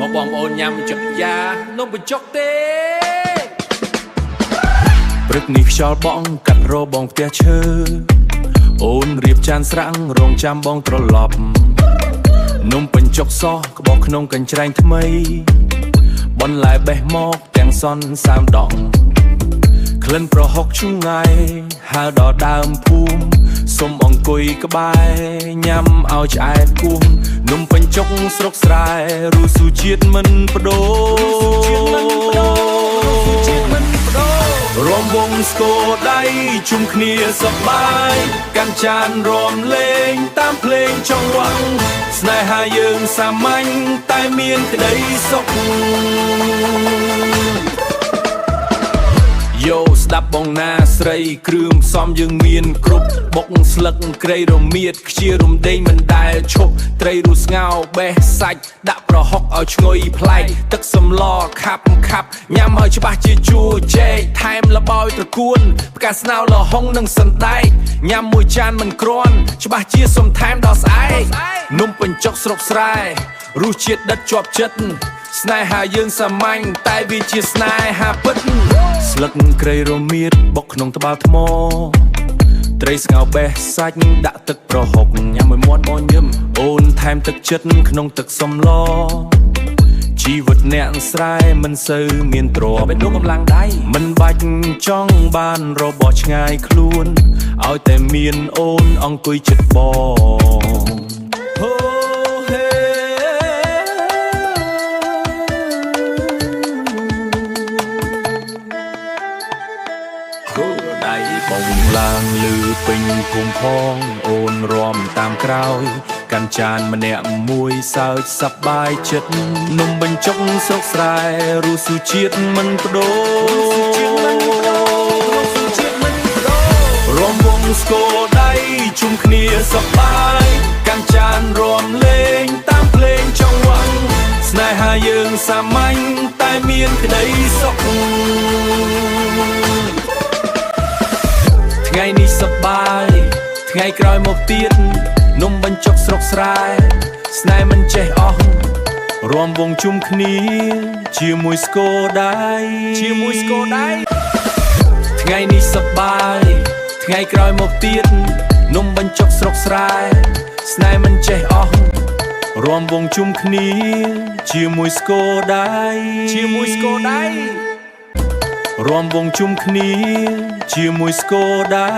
មកបងប្អូនញ៉ាំចុកយ៉ានំបញ្ចុកទេព្រឹកនេះខ្យល់បងកាត់របងផ្ទះឈើអូនរៀបចានស្រាំងរងចាំបងត្រឡប់នំបញ្ចុកសោះក្បោះក្នុងកញ្ច្រែងថ្មីបន្លែបេះមកទាំងសន់សាមដងក្លិនប្រហុកឆ្ងាយហើរដល់ដើមភូមិសុំអង្គុយក្បែរញ៉ាំឲ្យឆ្អែតគួងនំបញ្ចុកស្រុកស្រែរសជាតិមិនបដូររំវងស្គរដៃជុំគ្នាសប្បាយកាន់ចានរំលេងតាមភ្លេងចង្វាក់ស្នេហាយើងសាមញ្ញតែមានក្តីសុខយោស្ដាប់បងណាស្រីគ្រឿងផ្សំយើងមានគ្រប់បុកស្លឹកគ្រៃរមៀតខ្ជារំដេងមិនដែលឈប់ត្រីរស់ស្ងោបេះសាច់ដាក់ប្រហុកឲ្យឈ្ងុយប្លែកទឹកសម្លខាប់ញ៉ាំឲ្យច្បាស់ជាជួចែកថែមលបោយត្រកួនផ្កាស្នោលហុងនិងសណ្ដែកញ៉ាំមួយចានមិនគ្រាន់ច្បាស់ជាសុំថែមដល់ស្អែកនំបញ្ចុកស្រុកស្រែរសជាតិដិតជាប់ចិត្តស្នេហាយើងសាមញ្ញតែវាជាស្នេហាពិតស្លឹកគ្រៃរមៀតបុកក្នុងត្បាល់ថ្មត្រីស្ងោបេះសាច់ដាក់ទឹកប្រហុកញ៉ាំមួយមាត់បងញឹមអូនថែមទឹកចិត្តក្នុងទឹកសម្លជីវិតអ្នកស្រែមិនសូវមានទ្រព្យបេះដូងកម្លាំងដៃមិនបាច់ចង់បានរបស់ឆ្ងាយខ្លួនឲ្យតែមានអូនអង្គុយជិតបងដៃបងឡើងលឺពេញភូមិផងអូនរំតាមក្រោយកាន់ចានម្នាក់មួយសើចសប្បាយចិត្តនំបញ្ចុកស្រុកស្រែរសជាតិមិនបដូររំវងស្គរដៃជុំគ្នាសប្បាយកាន់ចានរំលេងតាមភ្លេងចង្វាក់ស្នេហាយើងសាមញ្ញតែមានក្តីសុខថ្ងៃនេះសប្បាយថ្ងៃក្រោយមកទៀតនំបញ្ចុកស្រុកស្រែស្នេហ៍មិនចេះអស់រំវងជុំគ្នាជាមួយស្គរដៃថ្ងៃនេះសប្បាយថ្ងៃក្រោយមកទៀតនំបញ្ចុកស្រុកស្រែស្នេហ៍មិនចេះអស់រំវងជុំគ្នាជាមួយស្គរដៃរំវងជុំគ្នាជាមួយស្គរដៃ